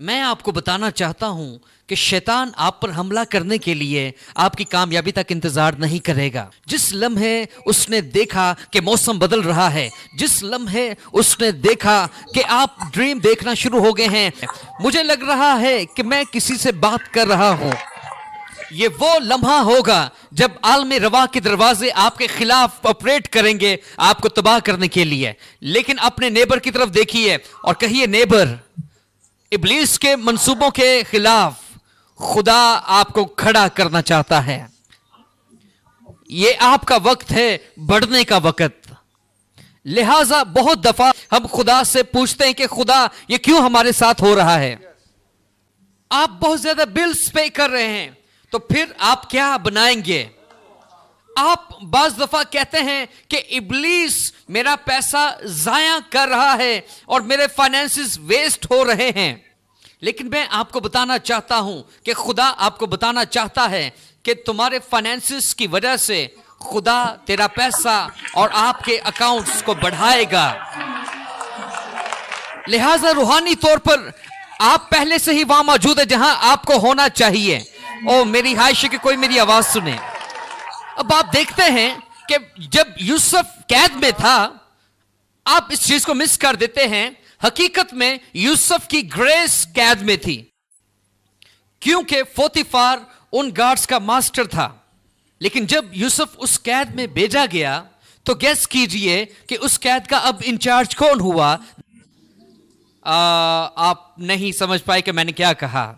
میں آپ کو بتانا چاہتا ہوں کہ شیطان آپ پر حملہ کرنے کے لیے آپ کی کامیابی تک انتظار نہیں کرے گا. جس لمحے اس نے دیکھا کہ موسم بدل رہا ہے، جس لمحے اس نے دیکھا کہ آپ ڈریم دیکھنا شروع ہو گئے ہیں، مجھے لگ رہا ہے کہ میں کسی سے بات کر رہا ہوں، یہ وہ لمحہ ہوگا جب عالم روا کے دروازے آپ کے خلاف آپریٹ کریں گے آپ کو تباہ کرنے کے لیے. لیکن اپنے نیبر کی طرف دیکھیے اور کہیے، نیبر، ابلیس کے منصوبوں کے خلاف خدا آپ کو کھڑا کرنا چاہتا ہے. یہ آپ کا وقت ہے بڑھنے کا وقت. لہذا بہت دفعہ ہم خدا سے پوچھتے ہیں کہ خدا یہ کیوں ہمارے ساتھ ہو رہا ہے؟ آپ بہت زیادہ بلز پے کر رہے ہیں تو پھر آپ کیا بنائیں گے؟ آپ بعض دفعہ کہتے ہیں کہ ابلیس میرا پیسہ ضائع کر رہا ہے اور میرے فائنینسز ویسٹ ہو رہے ہیں. لیکن میں آپ کو بتانا چاہتا ہوں کہ خدا آپ کو بتانا چاہتا ہے کہ تمہارے فائنینسز کی وجہ سے خدا تیرا پیسہ اور آپ کے اکاؤنٹس کو بڑھائے گا. لہذا روحانی طور پر آپ پہلے سے ہی وہاں موجود ہے جہاں آپ کو ہونا چاہیے. او میری خواہش ہے کہ کوئی میری آواز سنے. اب آپ دیکھتے ہیں کہ جب یوسف قید میں تھا، آپ اس چیز کو مس کر دیتے ہیں، حقیقت میں یوسف کی گریس قید میں تھی کیونکہ پوتیفار ان گارڈز کا ماسٹر تھا. لیکن جب یوسف اس قید میں بھیجا گیا تو گیس کیجئے کہ اس قید کا اب انچارج کون ہوا؟ آپ نہیں سمجھ پائے کہ میں نے کیا کہا.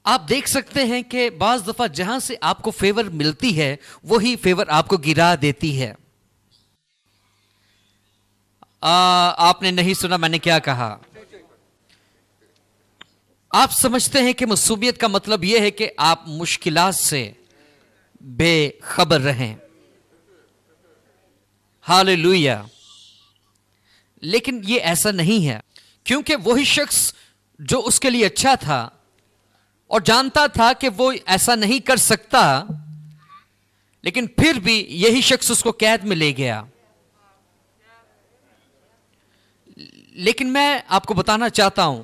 آپ دیکھ سکتے ہیں کہ بعض دفعہ جہاں سے آپ کو فیور ملتی ہے وہی فیور آپ کو گرا دیتی ہے. آپ نے نہیں سنا میں نے کیا کہا. آپ سمجھتے ہیں کہ مصوبیت کا مطلب یہ ہے کہ آپ مشکلات سے بے خبر رہیں. ہاللیلویا. لیکن یہ ایسا نہیں ہے، کیونکہ وہی شخص جو اس کے لیے اچھا تھا اور جانتا تھا کہ وہ ایسا نہیں کر سکتا، لیکن پھر بھی یہی شخص اس کو قید میں لے گیا. لیکن میں آپ کو بتانا چاہتا ہوں،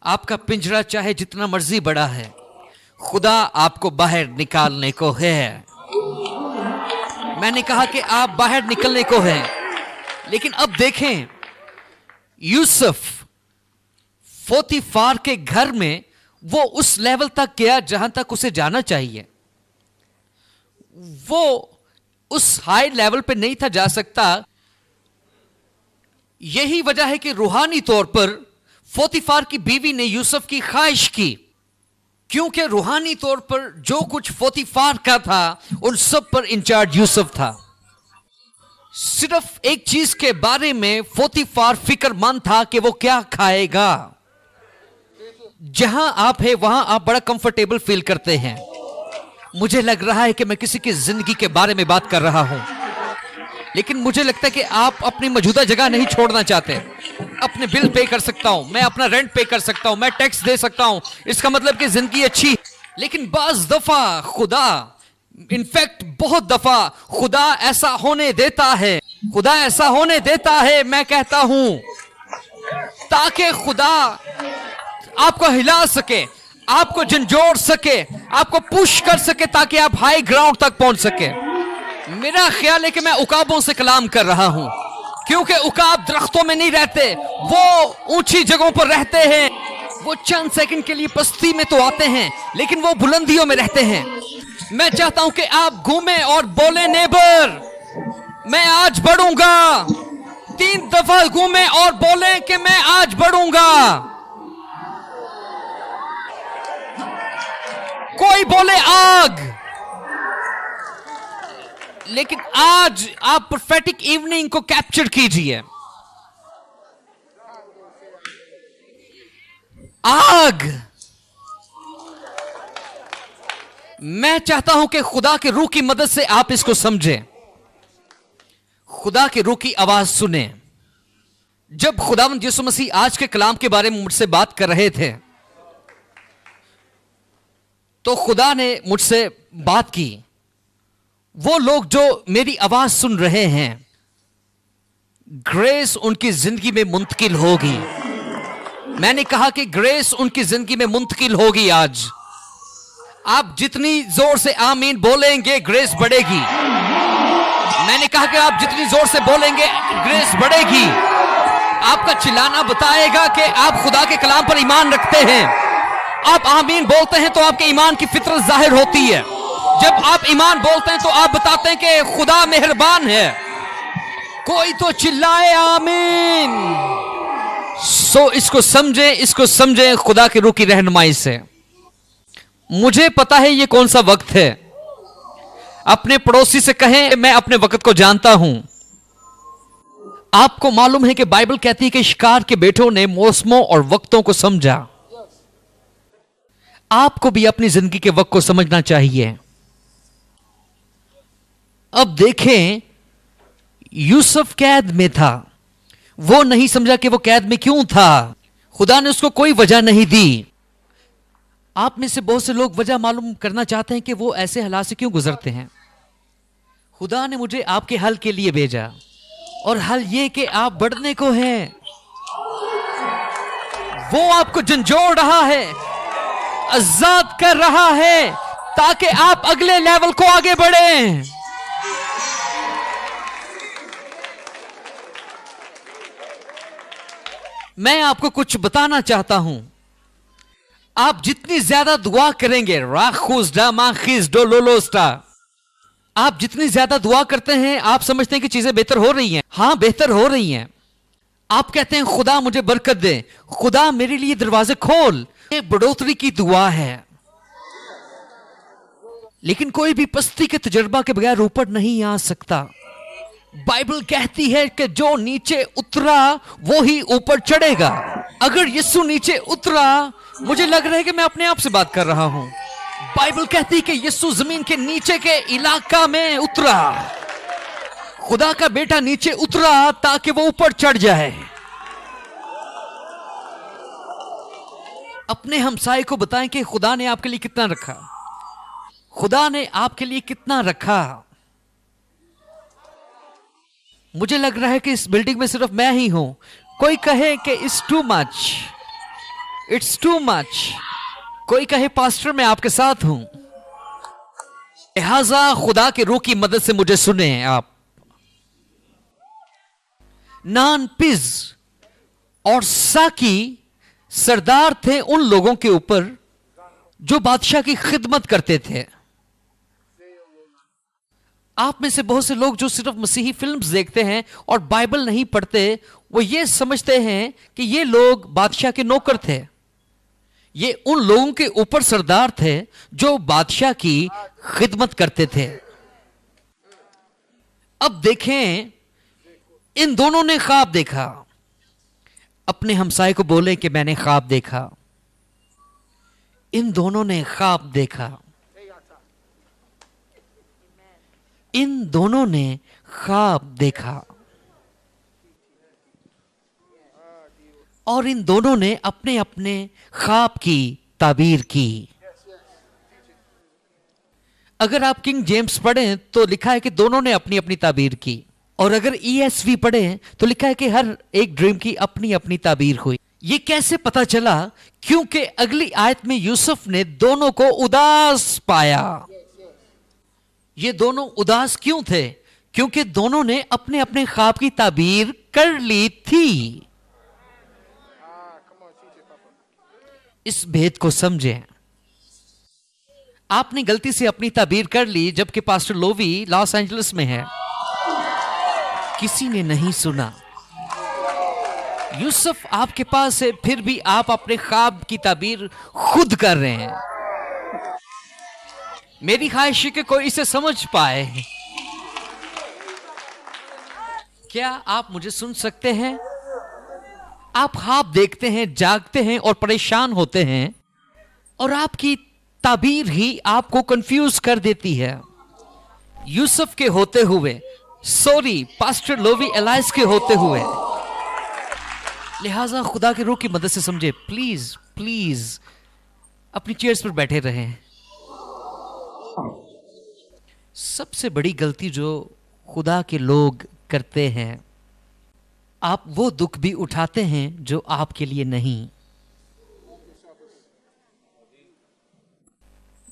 آپ کا پنجرہ چاہے جتنا مرضی بڑا ہے، خدا آپ کو باہر نکالنے کو ہے. میں نے کہا کہ آپ باہر نکلنے کو ہیں. لیکن اب دیکھیں، یوسف پوتیفار کے گھر میں وہ اس لیول تک گیا جہاں تک اسے جانا چاہیے. وہ اس ہائی لیول پہ نہیں تھا جا سکتا. یہی وجہ ہے کہ روحانی طور پر پوتیفار کی بیوی نے یوسف کی خواہش کی، کیونکہ روحانی طور پر جو کچھ پوتیفار کا تھا ان سب پر انچارج یوسف تھا. صرف ایک چیز کے بارے میں پوتیفار فکر مند تھا کہ وہ کیا کھائے گا. جہاں آپ ہیں وہاں آپ بڑا کمفرٹیبل فیل کرتے ہیں. مجھے لگ رہا ہے کہ میں کسی کی زندگی کے بارے میں بات کر رہا ہوں، لیکن مجھے لگتا ہے کہ آپ اپنی موجودہ جگہ نہیں چھوڑنا چاہتے. اپنے بل پے کر سکتا ہوں میں، اپنا رینٹ پے کر سکتا ہوں میں، ٹیکس دے سکتا ہوں، اس کا مطلب کہ زندگی اچھی. لیکن بعض دفعہ خدا، انفیکٹ بہت دفعہ خدا ایسا ہونے دیتا ہے، خدا ایسا ہونے دیتا ہے، میں کہتا ہوں، تاکہ خدا آپ کو ہلا سکے، آپ کو جھنجھوڑ سکے، آپ کو پش کر سکے تاکہ آپ ہائی گراؤنڈ تک پہنچ سکے. میرا خیال ہے کہ میں عقابوں سے کلام کر رہا ہوں، کیونکہ عقاب درختوں میں نہیں رہتے، وہ اونچی جگہوں پر رہتے ہیں. وہ چند سیکنڈ کے لیے پستی میں تو آتے ہیں لیکن وہ بلندیوں میں رہتے ہیں. میں چاہتا ہوں کہ آپ گھومیں اور بولیں، نیبر میں آج بڑھوں گا. 3 دفعہ گھومیں اور بولیں کہ میں آج بڑھوں گا. کوئی بولے آگ. لیکن آج آپ پروفیٹک ایوننگ کو کیپچر کیجئے. آگ. میں چاہتا ہوں کہ خدا کے روح کی مدد سے آپ اس کو سمجھیں، خدا کے روح کی آواز سنیں. جب خداوند یسوع مسیح آج کے کلام کے بارے میں مجھ سے بات کر رہے تھے تو خدا نے مجھ سے بات کی، وہ لوگ جو میری آواز سن رہے ہیں، گریس ان کی زندگی میں منتقل ہوگی. میں نے کہا کہ گریس ان کی زندگی میں منتقل ہوگی آج. آپ جتنی زور سے آمین بولیں گے گریس بڑھے گی. میں نے کہا کہ آپ جتنی زور سے بولیں گے گریس بڑھے گی. آپ کا چلانا بتائے گا کہ آپ خدا کے کلام پر ایمان رکھتے ہیں. آپ آمین بولتے ہیں تو آپ کے ایمان کی فطرت ظاہر ہوتی ہے. جب آپ ایمان بولتے ہیں تو آپ بتاتے ہیں کہ خدا مہربان ہے. کوئی تو چلائے آمین. اس کو سمجھیں خدا کی روح کی رہنمائی سے. مجھے پتا ہے یہ کون سا وقت ہے. اپنے پڑوسی سے کہیں میں اپنے وقت کو جانتا ہوں. آپ کو معلوم ہے کہ بائبل کہتی ہے کہ شکار کے بیٹوں نے موسموں اور وقتوں کو سمجھا. آپ کو بھی اپنی زندگی کے وقت کو سمجھنا چاہیے. اب دیکھیں یوسف قید میں تھا. وہ نہیں سمجھا کہ وہ قید میں کیوں تھا. خدا نے اس کو کوئی وجہ نہیں دی. آپ میں سے بہت سے لوگ وجہ معلوم کرنا چاہتے ہیں کہ وہ ایسے حالات سے کیوں گزرتے ہیں. خدا نے مجھے آپ کے حل کے لیے بھیجا اور حل یہ کہ آپ بڑھنے کو ہیں. وہ آپ کو جھنجھوڑ رہا ہے, آزاد کر رہا ہے تاکہ آپ اگلے لیول کو آگے بڑھیں. میں آپ کو کچھ بتانا چاہتا ہوں. آپ جتنی زیادہ دعا کریں گے راخوس ڈا ماخیس ڈو لولوسٹا, آپ جتنی زیادہ دعا کرتے ہیں آپ سمجھتے ہیں کہ چیزیں بہتر ہو رہی ہیں. ہاں بہتر ہو رہی ہیں. آپ کہتے ہیں خدا مجھے برکت دے, خدا میرے لیے دروازے کھول. یہ بڑھوتری کی دعا ہے. لیکن کوئی بھی پستی کے تجربہ کے بغیر اوپر نہیں آ سکتا. بائبل کہتی ہے کہ جو نیچے اترا وہی اوپر چڑھے گا. اگر یسوع نیچے اترا, مجھے لگ رہا ہے کہ میں اپنے آپ سے بات کر رہا ہوں. بائبل کہتی ہے کہ یسوع زمین کے نیچے کے علاقہ میں اترا. خدا کا بیٹا نیچے اترا تاکہ وہ اوپر چڑھ جائے. اپنے ہمسائے کو بتائیں کہ خدا نے آپ کے لیے کتنا رکھا. خدا نے آپ کے لیے کتنا رکھا. مجھے لگ رہا ہے کہ اس بلڈنگ میں صرف میں ہی ہوں. کوئی کہے کہ it's too much, it's too much. کوئی کہے پاسٹر میں آپ کے ساتھ ہوں. لہذا خدا کے روح کی مدد سے مجھے سنیں. آپ نان پز اور ساکی سردار تھے ان لوگوں کے اوپر جو بادشاہ کی خدمت کرتے تھے. آپ میں سے بہت سے لوگ جو صرف مسیحی فلمز دیکھتے ہیں اور بائبل نہیں پڑھتے, وہ یہ سمجھتے ہیں کہ یہ لوگ بادشاہ کے نوکر تھے. یہ ان لوگوں کے اوپر سردار تھے جو بادشاہ کی خدمت کرتے تھے. اب دیکھیں ان دونوں نے خواب دیکھا. اپنے ہمسائے کو بولے کہ میں نے خواب دیکھا. ان دونوں نے خواب دیکھا. ان دونوں نے خواب دیکھا اور ان دونوں نے اپنے اپنے خواب کی تعبیر کی. اگر آپ کنگ جیمز پڑھیں تو لکھا ہے کہ دونوں نے اپنی اپنی تعبیر کی, اور اگر ESV پڑھیں تو لکھا ہے کہ ہر ایک ڈریم کی اپنی اپنی تعبیر ہوئی. یہ کیسے پتا چلا؟ کیونکہ اگلی آیت میں یوسف نے دونوں کو اداس پایا. یہ دونوں اداس کیوں تھے؟ کیونکہ دونوں نے اپنے اپنے خواب کی تعبیر کر لی تھی. اس بھید کو سمجھیں. آپ نے غلطی سے اپنی تعبیر کر لی جبکہ پاسٹر لووی لاس اینجلس میں ہے. کسی نے نہیں سنا. یوسف آپ کے پاس ہے, پھر بھی آپ اپنے خواب کی تعبیر خود کر رہے ہیں. میری خواہش ہے کہ کوئی اسے سمجھ پائے. کیا آپ مجھے سن سکتے ہیں؟ آپ خواب دیکھتے ہیں, جاگتے ہیں اور پریشان ہوتے ہیں, اور آپ کی تعبیر ہی آپ کو کنفیوز کر دیتی ہے. یوسف کے ہوتے ہوئے, سوری پاسٹر لووی الائس کے ہوتے ہوئے. لہذا خدا کے روح کی مدد سے سمجھے. پلیز پلیز اپنی چیئرز پر بیٹھے رہیں. سب سے بڑی غلطی جو خدا کے لوگ کرتے ہیں, آپ وہ دکھ بھی اٹھاتے ہیں جو آپ کے لیے نہیں.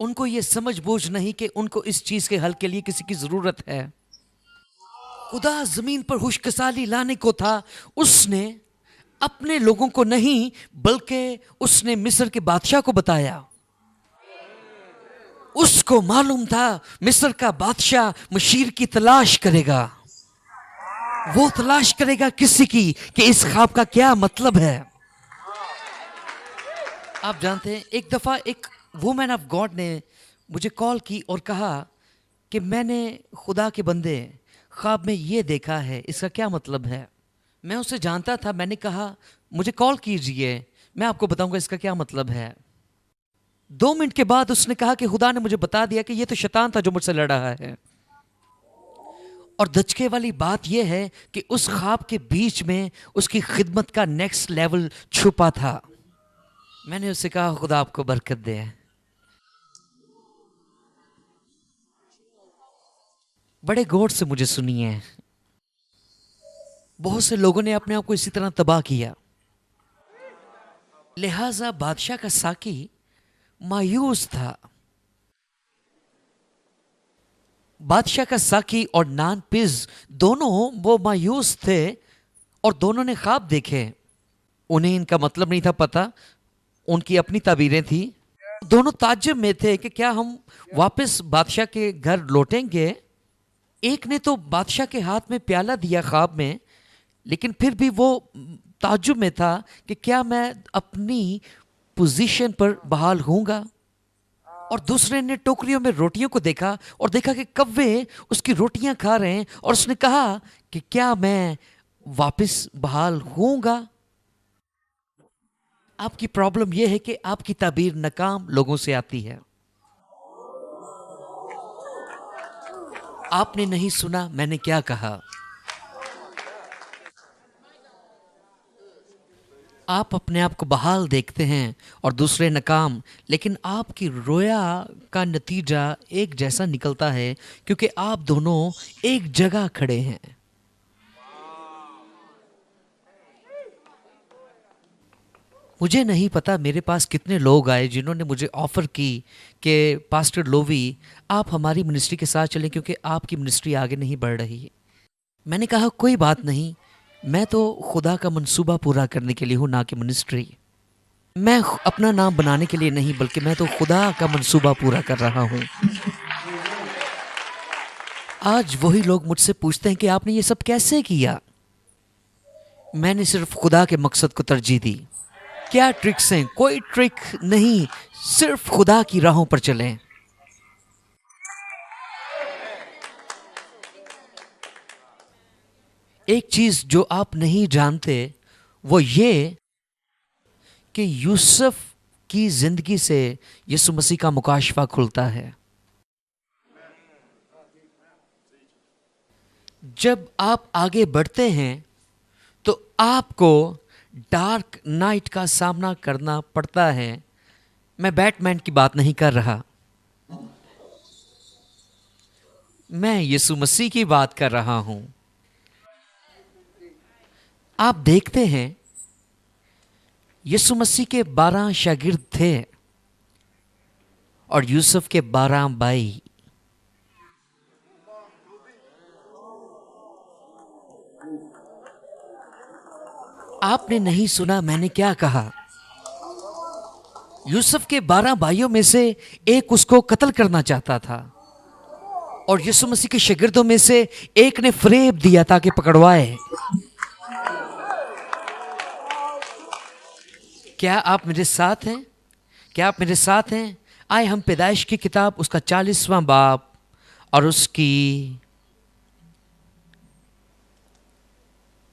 ان کو یہ سمجھ بوجھ نہیں کہ ان کو اس چیز کے حل کے لیے کسی کی ضرورت ہے. خدا زمین پر خوشکسالی لانے کو تھا. اس نے اپنے لوگوں کو نہیں بلکہ اس نے مصر کے بادشاہ کو بتایا. اس کو معلوم تھا مصر کا بادشاہ مشیر کی تلاش کرے گا. وہ تلاش کرے گا کسی کی کہ اس خواب کا کیا مطلب ہے. آپ جانتے ہیں ایک دفعہ ایک وومن آف گاڈ نے مجھے کال کی اور کہا کہ میں نے خدا کے بندے خواب میں یہ دیکھا ہے، اس کا کیا مطلب ہے. میں اسے جانتا تھا. میں نے کہا مجھے کال کیجئے، میں آپ کو بتاؤں گا اس کا کیا مطلب ہے. 2 منٹ کے بعد اس نے کہا کہ خدا نے مجھے بتا دیا کہ یہ تو شیطان تھا جو مجھ سے لڑ رہا ہے. اور دھچکے والی بات یہ ہے کہ اس خواب کے بیچ میں اس کی خدمت کا نیکسٹ لیول چھپا تھا. میں نے اس سے کہا خدا آپ کو برکت دے. بڑے غور سے مجھے سنیے. بہت سے لوگوں نے اپنے آپ کو اسی طرح تباہ کیا. لہذا بادشاہ کا ساقی مایوس تھا. بادشاہ کا ساقی اور نان پز دونوں وہ مایوس تھے اور دونوں نے خواب دیکھے. انہیں ان کا مطلب نہیں تھا پتا، ان کی اپنی تعبیریں تھیں. دونوں تعجب میں تھے کہ کیا ہم واپس بادشاہ کے گھر لوٹیں گے. ایک نے تو بادشاہ کے ہاتھ میں پیالہ دیا خواب میں، لیکن پھر بھی وہ تعجب میں تھا کہ کیا میں اپنی پوزیشن پر بحال ہوں گا. اور دوسرے نے ٹوکریوں میں روٹیوں کو دیکھا اور دیکھا کہ کوے اس کی روٹیاں کھا رہے ہیں اور اس نے کہا کہ کیا میں واپس بحال ہوں گا. آپ کی پرابلم یہ ہے کہ آپ کی تعبیر ناکام لوگوں سے آتی ہے. آپ نے نہیں سنا میں نے کیا کہا. آپ اپنے آپ کو بحال دیکھتے ہیں اور دوسرے ناکام، لیکن آپ کی رویا کا نتیجہ ایک جیسا نکلتا ہے کیونکہ آپ دونوں ایک جگہ کھڑے ہیں. مجھے نہیں پتا میرے پاس کتنے لوگ آئے جنہوں نے مجھے آفر کی کہ پاسٹر لووی آپ ہماری منسٹری کے ساتھ چلیں کیونکہ آپ کی منسٹری آگے نہیں بڑھ رہی. میں نے کہا کوئی بات نہیں، میں تو خدا کا منصوبہ پورا کرنے کے لیے ہوں، نہ کہ منسٹری. میں اپنا نام بنانے کے لیے نہیں بلکہ میں تو خدا کا منصوبہ پورا کر رہا ہوں. آج وہی لوگ مجھ سے پوچھتے ہیں کہ آپ نے یہ سب کیسے کیا. میں نے صرف خدا کے مقصد کو ترجیح دی. کیا ٹرکس ہیں؟ کوئی ٹرک نہیں، صرف خدا کی راہوں پر چلیں. ایک چیز جو آپ نہیں جانتے وہ یہ کہ یوسف کی زندگی سے یسوع مسیح کا مکاشفہ کھلتا ہے. جب آپ آگے بڑھتے ہیں تو آپ کو ڈارک نائٹ کا سامنا کرنا پڑتا ہے. میں بیٹ مین کی بات نہیں کر رہا، میں یسوع مسیح کی بات کر رہا ہوں. آپ دیکھتے ہیں یسوع مسیح کے 12 شاگرد تھے اور یوسف کے 12 بھائی. آپ نے نہیں سنا میں نے کیا کہا. یوسف کے 12 بھائیوں میں سے ایک اس کو قتل کرنا چاہتا تھا اور یسوع مسیح کے شاگردوں میں سے ایک نے فریب دیا تاکہ پکڑوائے. کیا آپ میرے ساتھ ہیں؟ کیا آپ میرے ساتھ ہیں؟ آئے ہم پیدائش کی کتاب اس کا 40واں باب اور اس کی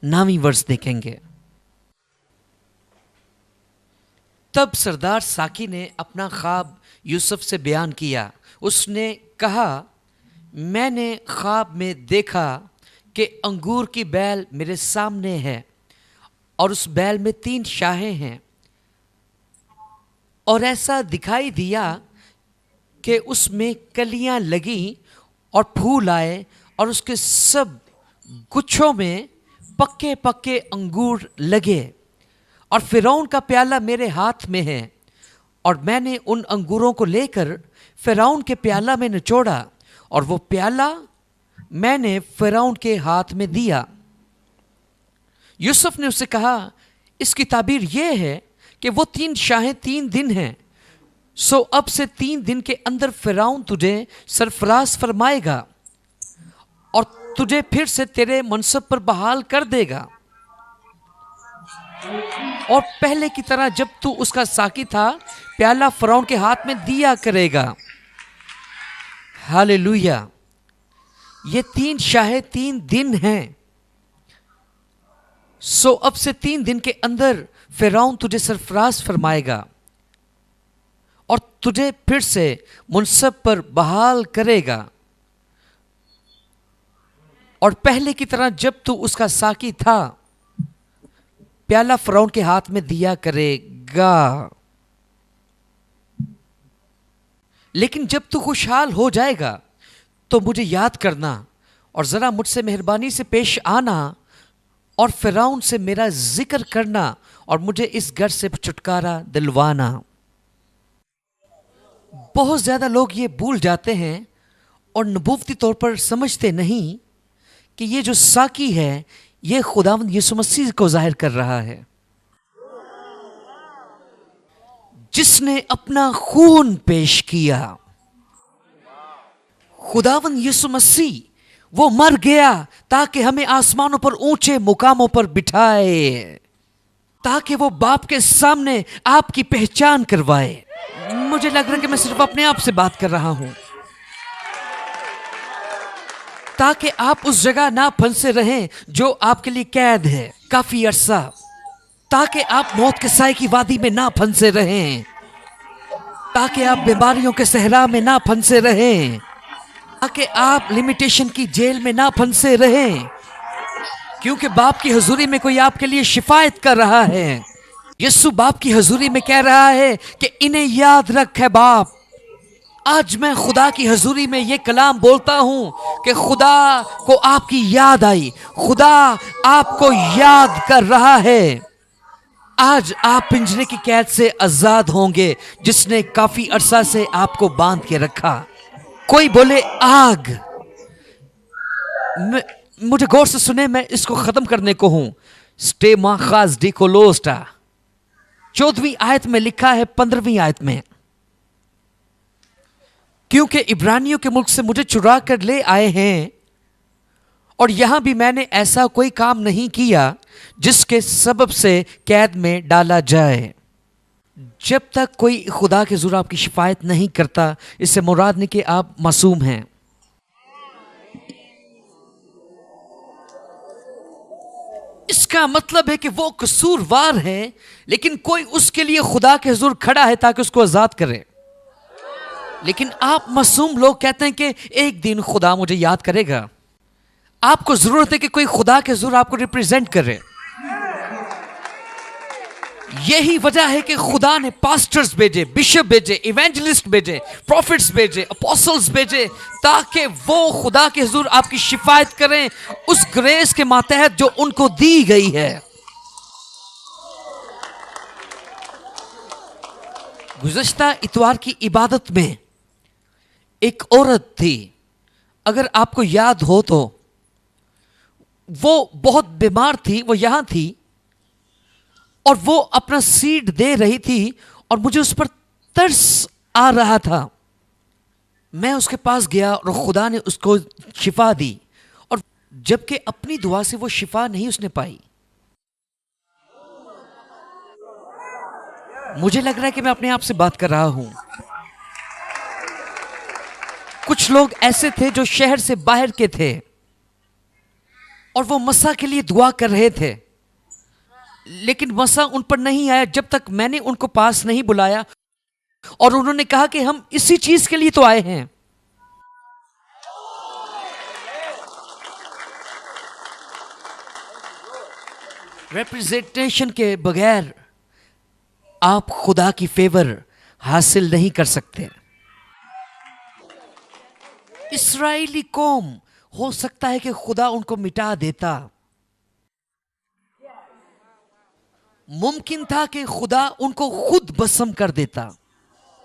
9ویں ورس دیکھیں گے. تب سردار ساقی نے اپنا خواب یوسف سے بیان کیا. اس نے کہا میں نے خواب میں دیکھا کہ انگور کی بیل میرے سامنے ہے اور اس بیل میں 3 شاخیں ہیں اور ایسا دکھائی دیا کہ اس میں کلیاں لگیں اور پھول آئے اور اس کے سب گچھوں میں پکے پکے انگور لگے اور فرعون کا پیالہ میرے ہاتھ میں ہے اور میں نے ان انگوروں کو لے کر فرعون کے پیالہ میں نچوڑا اور وہ پیالہ میں نے فرعون کے ہاتھ میں دیا۔ یوسف نے اس سے کہا اس کی تعبیر یہ ہے کہ وہ 3 شاہیں 3 دن ہیں، سو اب سے 3 دن کے اندر فرعون تجھے سرفراز فرمائے گا اور تجھے پھر سے تیرے منصب پر بحال کر دے گا، اور پہلے کی طرح جب تو اس کا ساقی تھا پیالہ فرعون کے ہاتھ میں دیا کرے گا۔ ہاللیلویا! یہ 3 شاہیں 3 دن ہیں، سو اب سے 3 دن کے اندر فرعون تجھے سرفراز فرمائے گا اور تجھے پھر سے منصب پر بحال کرے گا، اور پہلے کی طرح جب تو اس کا ساقی تھا پیالہ فرعون کے ہاتھ میں دیا کرے گا۔ لیکن جب تو خوشحال ہو جائے گا تو مجھے یاد کرنا اور ذرا مجھ سے مہربانی سے پیش آنا اور فرعون سے میرا ذکر کرنا اور مجھے اس گھر سے چھٹکارا دلوانا۔ بہت زیادہ لوگ یہ بھول جاتے ہیں اور نبوتی طور پر سمجھتے نہیں کہ یہ جو ساقی ہے یہ خداوند یسوع مسیح کو ظاہر کر رہا ہے، جس نے اپنا خون پیش کیا۔ خداوند یسوع مسیح وہ مر گیا تاکہ ہمیں آسمانوں پر اونچے مقاموں پر بٹھائے، تاکہ وہ باپ کے سامنے آپ کی پہچان کروائے۔ مجھے لگ رہا ہے کہ میں صرف اپنے آپ سے بات کر رہا ہوں، تاکہ آپ اس جگہ نہ پھنسے رہیں جو آپ کے لیے قید ہے کافی عرصہ، تاکہ آپ موت کے سائے کی وادی میں نہ پھنسے رہیں، تاکہ آپ بیماریوں کے صحرا میں نہ پھنسے رہیں، تاکہ آپ لمیٹیشن کی جیل میں نہ پھنسے رہیں، کیونکہ باپ کی حضوری میں کوئی آپ کے لیے شفاعت کر رہا ہے۔ یسوع باپ کی حضوری میں کہہ رہا ہے کہ انہیں یاد رکھ ہے باپ۔ آج میں خدا کی حضوری میں یہ کلام بولتا ہوں کہ خدا کو آپ کی یاد آئی، خدا آپ کو یاد کر رہا ہے۔ آج آپ پنجرے کی قید سے آزاد ہوں گے جس نے کافی عرصہ سے آپ کو باندھ کے رکھا۔ کوئی بولے آگ، مجھے غور سے سنیں، میں اس کو ختم کرنے کو ہوں۔ سٹے ماخاز ڈیکولوسٹا 14ویں آیت میں لکھا ہے، 15ویں آیت میں، کیونکہ عبرانیوں کے ملک سے مجھے چرا کر لے آئے ہیں اور یہاں بھی میں نے ایسا کوئی کام نہیں کیا جس کے سبب سے قید میں ڈالا جائے۔ جب تک کوئی خدا کے حضور آپ کی شفاعت نہیں کرتا، اس سے مراد نہیں کہ آپ معصوم ہیں۔ اس کا مطلب ہے کہ وہ قصوروار ہے، لیکن کوئی اس کے لیے خدا کے حضور کھڑا ہے تاکہ اس کو آزاد کرے۔ لیکن آپ معصوم لوگ کہتے ہیں کہ ایک دن خدا مجھے یاد کرے گا۔ آپ کو ضرورت ہے کہ کوئی خدا کے حضور آپ کو ریپریزنٹ کرے۔ یہی وجہ ہے کہ خدا نے پاسٹرز بھیجے، بشپ بھیجے، ایونجلسٹ بھیجے، پروفٹس بھیجے، اپوسلز بھیجے، تاکہ وہ خدا کے حضور آپ کی شفاعت کریں اس گریس کے ماتحت جو ان کو دی گئی ہے۔ گزشتہ اتوار کی عبادت میں ایک عورت تھی، اگر آپ کو یاد ہو تو وہ بہت بیمار تھی، وہ یہاں تھی اور وہ اپنا سیڈ دے رہی تھی اور مجھے اس پر ترس آ رہا تھا۔ میں اس کے پاس گیا اور خدا نے اس کو شفا دی، اور جبکہ اپنی دعا سے وہ شفا نہیں اس نے پائی۔ مجھے لگ رہا ہے کہ میں اپنے آپ سے بات کر رہا ہوں۔ کچھ لوگ ایسے تھے جو شہر سے باہر کے تھے اور وہ مسا کے لیے دعا کر رہے تھے، لیکن مسا ان پر نہیں آیا جب تک میں نے ان کو پاس نہیں بلایا، اور انہوں نے کہا کہ ہم اسی چیز کے لیے تو آئے ہیں۔ ریپریزنٹیشن کے بغیر آپ خدا کی فیور حاصل نہیں کر سکتے۔ اسرائیلی قوم ہو سکتا ہے کہ خدا ان کو مٹا دیتا، ممکن تھا کہ خدا ان کو خود بسم کر دیتا،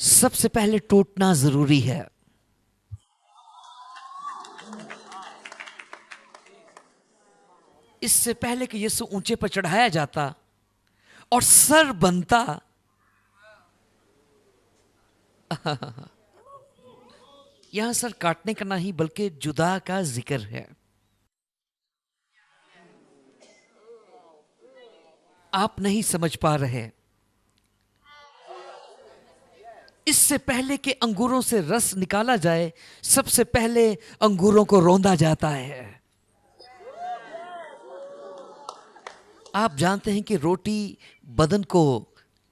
سب سے پہلے ٹوٹنا ضروری ہے. اس سے پہلے کہ یسوع اونچے پر چڑھایا جاتا اور سر بنتا، یہاں سر کاٹنے کا نہیں بلکہ جدا کا ذکر ہے. آپ نہیں سمجھ پا رہے. اس سے پہلے کہ انگوروں سے رس نکالا جائے، سب سے پہلے انگوروں کو روندا جاتا ہے. آپ جانتے ہیں کہ روٹی بدن کو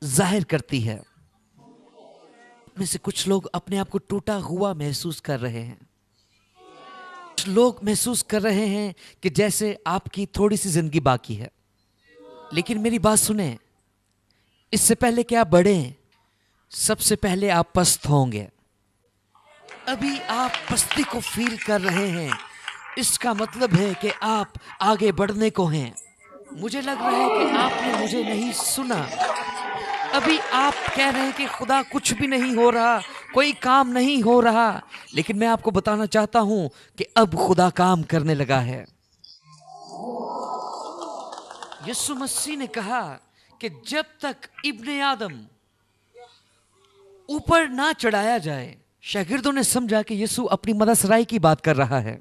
ظاہر کرتی ہے. میں سے کچھ لوگ اپنے آپ کو ٹوٹا ہوا محسوس کر رہے ہیں. کچھ لوگ محسوس کر رہے ہیں کہ جیسے آپ کی تھوڑی سی زندگی باقی ہے. لیکن میری بات سنیں، اس سے پہلے کہ آپ بڑھیں، سب سے پہلے آپ پست ہوں گے. ابھی آپ پستی کو فیل کر رہے ہیں، اس کا مطلب ہے کہ آپ آگے بڑھنے کو ہیں. مجھے لگ رہا ہے کہ آپ نے مجھے نہیں سنا. ابھی آپ کہہ رہے ہیں کہ خدا کچھ بھی نہیں ہو رہا، کوئی کام نہیں ہو رہا. لیکن میں آپ کو بتانا چاہتا ہوں کہ اب خدا کام کرنے لگا ہے. یسوع مسیح نے کہا کہ جب تک ابن آدم اوپر نہ چڑھایا جائے، شاگردوں نے سمجھا کہ یسوع اپنی مدد سرائی کی بات کر رہا ہے.